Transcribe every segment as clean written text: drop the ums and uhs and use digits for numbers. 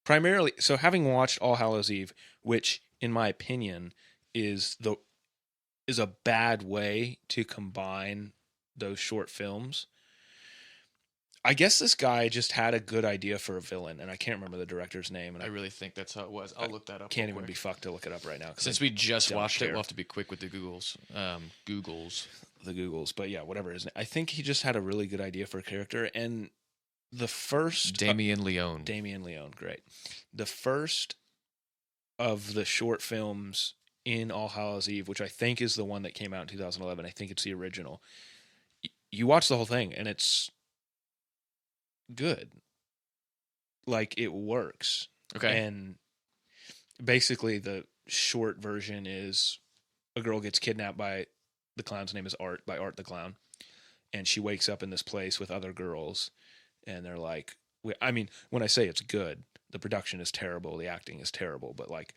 primarily, so having watched All Hallows Eve, which in my opinion is a bad way to combine those short films. I guess this guy just had a good idea for a villain, and I can't remember the director's name. And I really think that's how it was. I'll look that up. Can't even be fucked to look it up right now. Since we just watched it, we'll have to be quick with the Googles. The Googles, but yeah, whatever his name. I think he just had a really good idea for a character, and the first Damien Leone. Damien Leone, great. The first of the short films in All Hallows Eve, which I think is the one that came out in 2011. I think it's the original. You watch the whole thing, and it's good. Like, it works. Okay. And basically the short version is a girl gets kidnapped by the clown's name is Art, by Art the Clown. And she wakes up in this place with other girls, and they're like, I mean, when I say it's good, the production is terrible, the acting is terrible, but like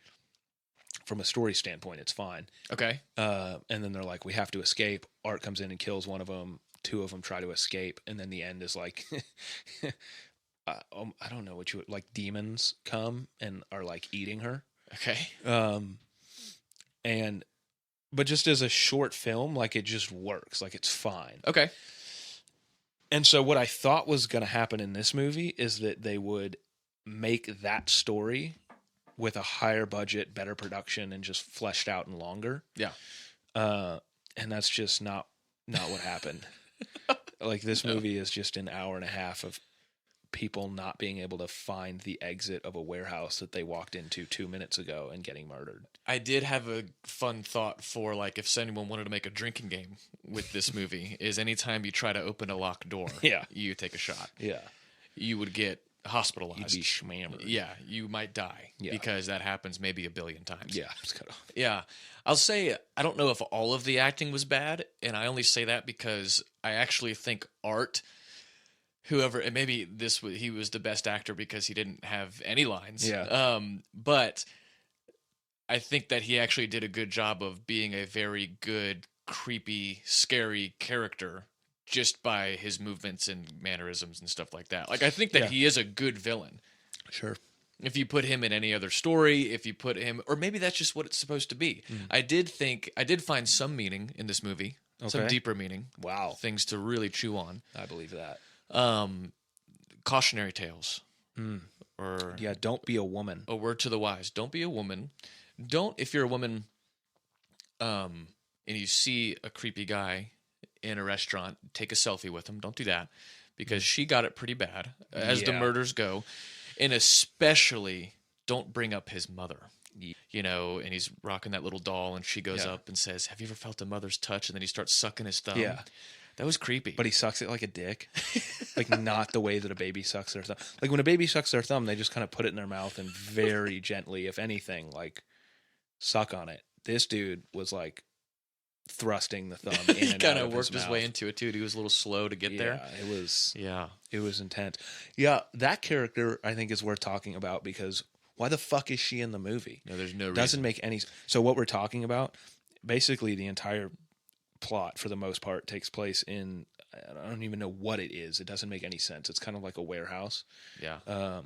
from a story standpoint, it's fine. Okay. And then they're like, we have to escape. Art comes in and kills one of them. Two of them try to escape, and then the end is like, I don't know what like demons come and are like eating her. Okay. But just as a short film, like it just works, like it's fine. Okay. And so what I thought was going to happen in this movie is that they would make that story with a higher budget, better production, and just fleshed out and longer. Yeah. And that's just not what happened. Like, this movie is just an hour and a half of people not being able to find the exit of a warehouse that they walked into 2 minutes ago and getting murdered. I did have a fun thought for, like, if anyone wanted to make a drinking game with this movie, is anytime you try to open a locked door, you take a shot. Yeah. You would get hospitalized. You'd be schmammered. Yeah, you might die because that happens maybe a billion times. Yeah. Yeah. I'll say, I don't know if all of the acting was bad, and I only say that because I actually think Art, whoever, and maybe he was the best actor because he didn't have any lines. Yeah. But I think that he actually did a good job of being a very good, creepy, scary character just by his movements and mannerisms and stuff like that. Like, I think that he is a good villain. Sure. If you put him in any other story, if you put him, or maybe that's just what it's supposed to be. I did find some meaning in this movie, some deeper meaning. Wow. Things to really chew on. I believe that. Cautionary tales. Or don't be a woman. A word to the wise. Don't be a woman. If you're a woman, and you see a creepy guy in a restaurant, take a selfie with him. Don't do that, because she got it pretty bad, as the murders go. And especially, don't bring up his mother. You know, and he's rocking that little doll, and she goes up and says, "Have you ever felt a mother's touch?" And then he starts sucking his thumb. Yeah. That was creepy. But he sucks it like a dick. Like, not the way that a baby sucks their thumb. Like, when a baby sucks their thumb, they just kind of put it in their mouth and very gently, if anything, like, suck on it. This dude was, like, thrusting the thumb in and out of his mouth. He kind of worked his way into it, too. He was a little slow to get there. It was intense. Yeah, that character, I think, is worth talking about, because why the fuck is she in the movie? No, there's no reason. Doesn't make any... So what we're talking about, basically the entire plot, for the most part, takes place in... I don't even know what it is. It doesn't make any sense. It's kind of like a warehouse. Yeah.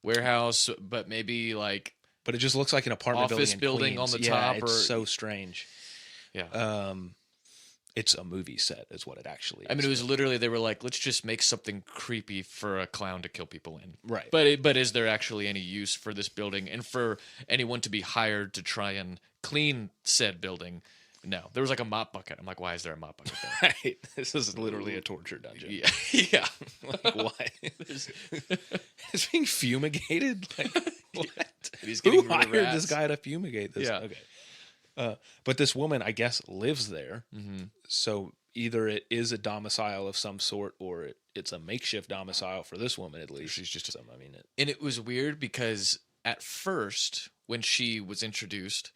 Warehouse, but maybe like... But it just looks like an apartment office building on the top. It's so strange. Yeah. It's a movie set is what it actually is. I mean, it was literally, they were like, let's just make something creepy for a clown to kill people in. Right. But is there actually any use for this building and for anyone to be hired to try and clean said building? No. There was like a mop bucket. I'm like, why is there a mop bucket there? Right. This is literally a torture dungeon. Yeah. Yeah. Like, why? It's being fumigated? Like, what? Who hired this guy to fumigate this? Yeah. Okay. But this woman, I guess, lives there. Mm-hmm. So either it is a domicile of some sort, or it's a makeshift domicile for this woman, at least. She's just and it was weird because at first, when she was introduced,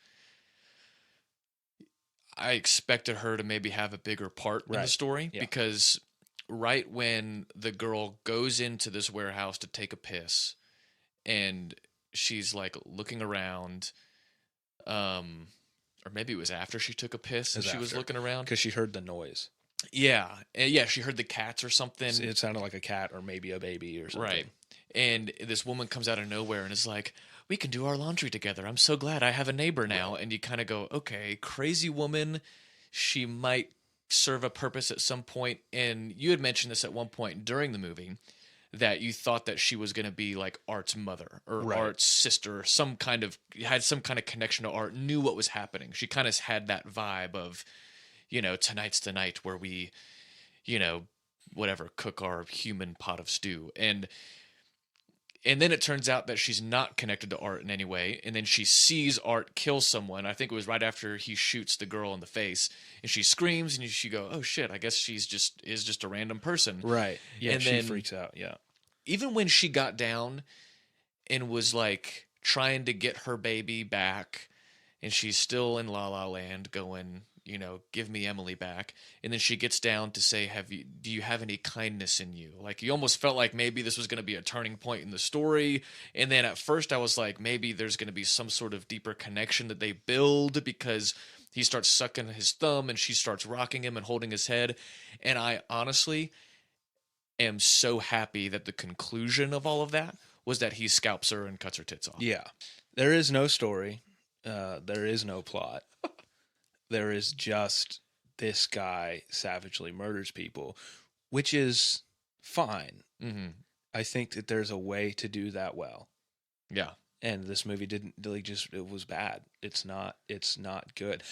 I expected her to maybe have a bigger part in the story, because right when the girl goes into this warehouse to take a piss, and she's like looking around, or maybe it was after she took a piss and she was looking around. Because she heard the noise. Yeah. Yeah, she heard the cats or something. It sounded like a cat or maybe a baby or something. Right. and this woman comes out of nowhere and is like, we can do our laundry together. I'm so glad I have a neighbor now. And you kind of go, okay, crazy woman. She might serve a purpose at some point. And you had mentioned this at one point during the movie that you thought that she was going to be like Art's mother or Right. Art's sister, had some kind of connection to Art, knew what was happening. She kind of had that vibe of, tonight's the night where we, whatever, cook our human pot of stew. And then it turns out that she's not connected to Art in any way. And then she sees Art kill someone. I think it was right after he shoots the girl in the face. And she screams and she go, oh shit, I guess she's just a random person. Right. Yeah, And she then freaks out. Yeah. even when she got down and was like trying to get her baby back, and she's still in La La Land going, give me Emily back. And then she gets down to say, do you have any kindness in you? Like, you almost felt like maybe this was going to be a turning point in the story. And then at first I was like, maybe there's going to be some sort of deeper connection that they build, because he starts sucking his thumb and she starts rocking him and holding his head. And I honestly am so happy that the conclusion of all of that was that he scalps her and cuts her tits off. Yeah. There is no story. There is no plot. There is just this guy savagely murders people, which is fine. Mm-hmm. I think that there's a way to do that well. Yeah. And this movie didn't really it was bad. It's not good.